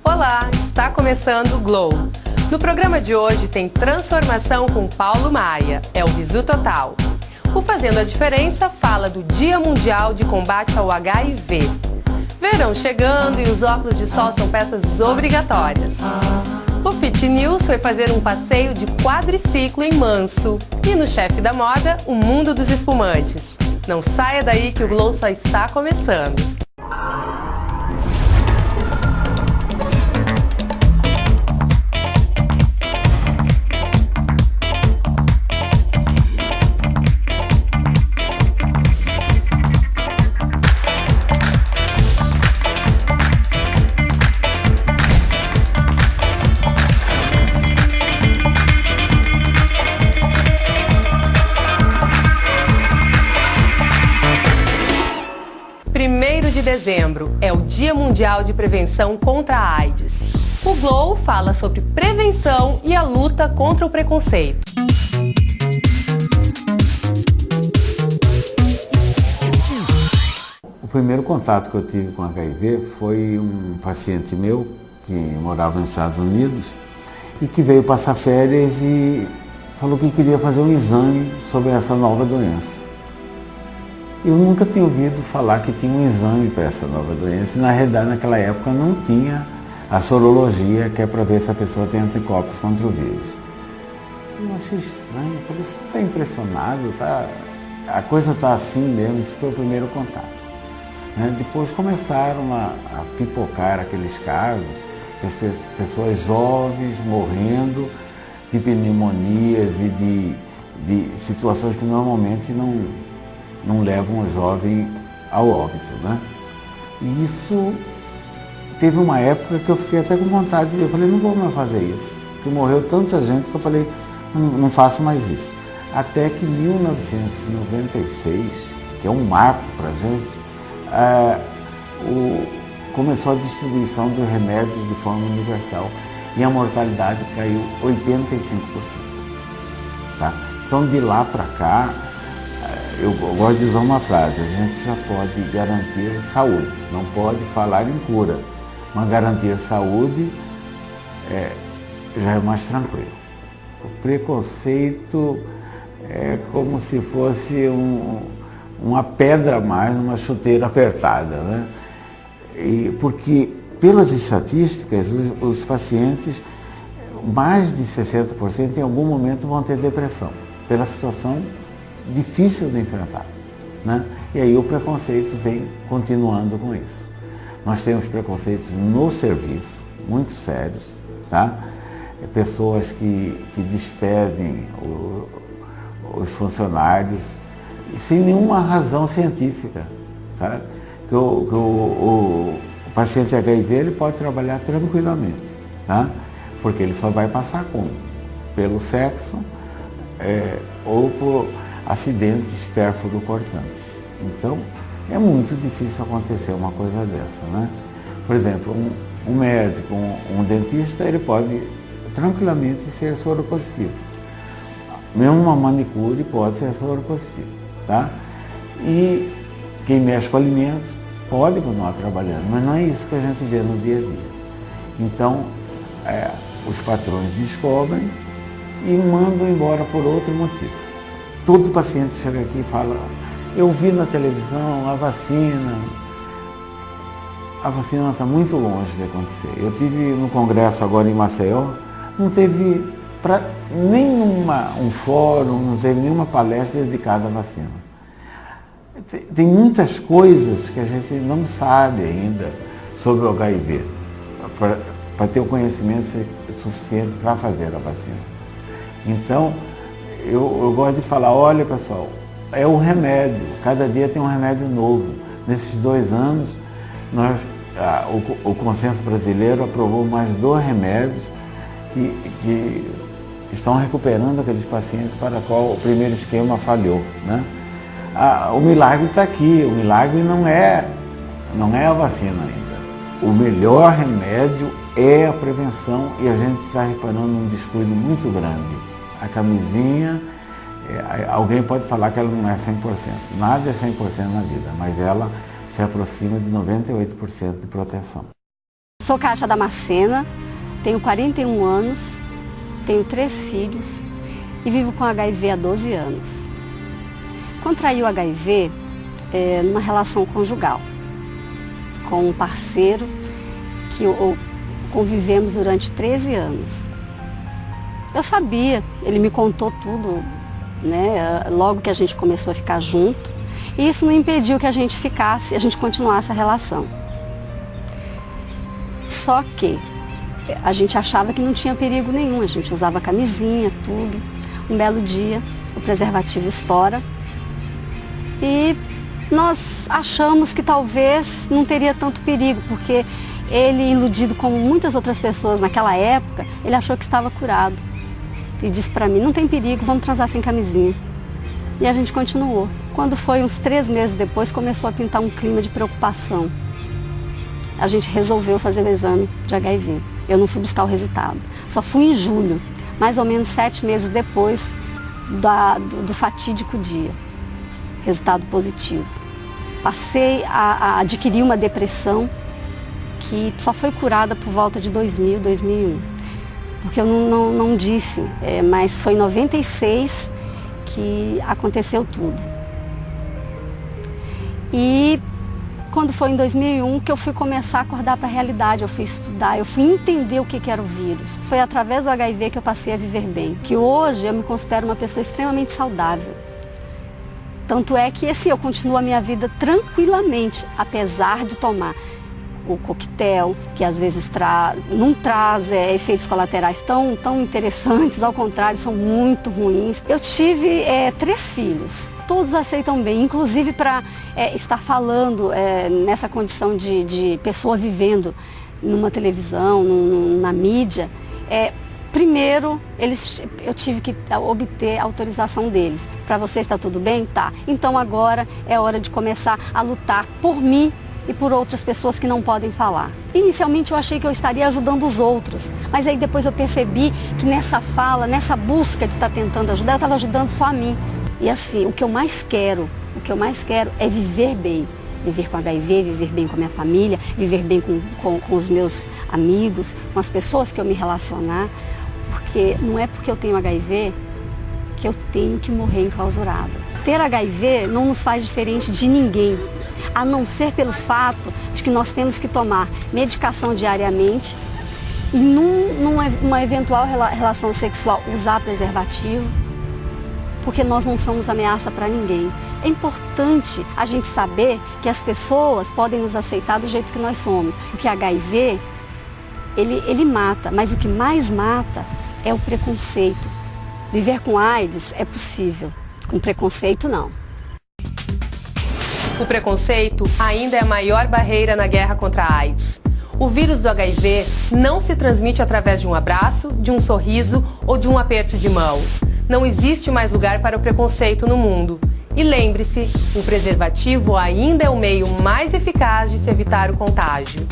Olá, está começando o Glow. No programa de hoje tem transformação com Paulo Maia, é o Visu Total. O Fazendo a Diferença fala do Dia Mundial de Combate ao HIV. Verão chegando e os óculos de sol são peças obrigatórias. O Fit News foi fazer um passeio de quadriciclo em Manso. E no Chefe da Moda, o mundo dos espumantes. Não saia daí que o Glow só está começando. Dezembro é o Dia Mundial de Prevenção contra a AIDS. O Glow fala sobre prevenção e a luta contra o preconceito. O primeiro contato que eu tive com HIV foi um paciente meu que morava nos Estados Unidos e que veio passar férias e falou que queria fazer um exame sobre essa nova doença. Eu nunca tinha ouvido falar que tinha um exame para essa nova doença e, na realidade, naquela época não tinha a sorologia, que é para ver se a pessoa tem anticorpos contra o vírus. Eu achei estranho, falei, você está impressionado? A coisa está assim mesmo, esse foi o primeiro contato. Depois começaram a pipocar aqueles casos, que as pessoas jovens morrendo de pneumonias e de situações que normalmente não levam o jovem ao óbito, né? E isso teve uma época que eu fiquei até com vontade, eu falei, não vou mais fazer isso, porque morreu tanta gente que eu falei, não faço mais isso. Até que em 1996, que é um marco pra gente, começou a distribuição dos remédios de forma universal e a mortalidade caiu 85%. Tá? Então de lá para cá, eu gosto de usar uma frase, a gente já pode garantir saúde, não pode falar em cura, mas garantir saúde já é mais tranquilo. O preconceito é como se fosse uma pedra a mais numa chuteira apertada, né? Porque pelas estatísticas, os pacientes, mais de 60% em algum momento vão ter depressão, pela situação difícil de enfrentar, né? E aí o preconceito vem continuando com isso. Nós temos preconceitos no serviço, muito sérios, tá? Pessoas que despedem os funcionários sem nenhuma razão científica, tá? Que o paciente HIV ele pode trabalhar tranquilamente, tá? Porque ele só vai passar como? Pelo sexo ou por acidentes pérfuro-cortantes. Então, é muito difícil acontecer uma coisa dessa, né? Por exemplo, um médico, um dentista, ele pode tranquilamente ser soropositivo. Mesmo uma manicure pode ser soropositivo, tá? E quem mexe com alimentos pode continuar trabalhando, mas não é isso que a gente vê no dia a dia. Então, os patrões descobrem e mandam embora por outro motivo. Todo paciente chega aqui e fala, eu vi na televisão a vacina está muito longe de acontecer. Eu tive no congresso agora em Maceió, não teve um fórum, não teve nenhuma palestra dedicada à vacina. Tem muitas coisas que a gente não sabe ainda sobre o HIV, para ter o conhecimento suficiente para fazer a vacina. Então, eu gosto de falar, olha pessoal, é o remédio, cada dia tem um remédio novo. Nesses 2 anos, o consenso brasileiro aprovou mais 2 remédios que estão recuperando aqueles pacientes para qual o primeiro esquema falhou, né? O milagre está aqui, o milagre não é a vacina ainda. O melhor remédio é a prevenção e a gente está reparando um descuido muito grande. A camisinha, alguém pode falar que ela não é 100%, nada é 100% na vida, mas ela se aproxima de 98% de proteção. Sou Kátia Damascena, tenho 41 anos, tenho 3 filhos e vivo com HIV há 12 anos. Contraí o HIV numa relação conjugal, com um parceiro que convivemos durante 13 anos. Eu sabia, ele me contou tudo, né, logo que a gente começou a ficar junto, e isso não impediu que a gente continuasse a relação. Só que a gente achava que não tinha perigo nenhum, a gente usava camisinha, tudo. Um belo dia, o preservativo estoura e nós achamos que talvez não teria tanto perigo, porque ele, iludido como muitas outras pessoas naquela época, ele achou que estava curado. E disse para mim, não tem perigo, vamos transar sem camisinha. E a gente continuou. Quando foi uns 3 meses depois, começou a pintar um clima de preocupação. A gente resolveu fazer o exame de HIV. Eu não fui buscar o resultado. Só fui em julho, mais ou menos 7 meses depois do fatídico dia. Resultado positivo. Passei a adquirir uma depressão que só foi curada por volta de 2000, 2001. Porque eu não disse, mas foi em 96 que aconteceu tudo. E quando foi em 2001 que eu fui começar a acordar para a realidade, eu fui estudar, eu fui entender o que era o vírus. Foi através do HIV que eu passei a viver bem, que hoje eu me considero uma pessoa extremamente saudável. Tanto é que eu continuo a minha vida tranquilamente, apesar de tomar o coquetel, que às vezes não traz efeitos colaterais tão interessantes, ao contrário, são muito ruins. Eu tive 3 filhos, todos aceitam bem, inclusive para estar falando nessa condição de pessoa vivendo numa televisão, na mídia. Primeiro, eu tive que obter a autorização deles. Para você está tudo bem? Tá. Então agora é hora de começar a lutar por mim e por outras pessoas que não podem falar. Inicialmente eu achei que eu estaria ajudando os outros, mas aí depois eu percebi que nessa fala, nessa busca de estar tentando ajudar, eu estava ajudando só a mim. E assim, o que eu mais quero é viver bem. Viver com HIV, viver bem com a minha família, viver bem com os meus amigos, com as pessoas que eu me relacionar, porque não é porque eu tenho HIV que eu tenho que morrer enclausurada. Ter HIV não nos faz diferente de ninguém, a não ser pelo fato de que nós temos que tomar medicação diariamente e numa eventual relação sexual usar preservativo, porque nós não somos ameaça para ninguém. É importante a gente saber que as pessoas podem nos aceitar do jeito que nós somos, porque HIV, ele mata, mas o que mais mata é o preconceito. Viver com AIDS é possível, com preconceito não. O preconceito ainda é a maior barreira na guerra contra a AIDS. O vírus do HIV não se transmite através de um abraço, de um sorriso ou de um aperto de mão. Não existe mais lugar para o preconceito no mundo. E lembre-se, o preservativo ainda é o meio mais eficaz de se evitar o contágio.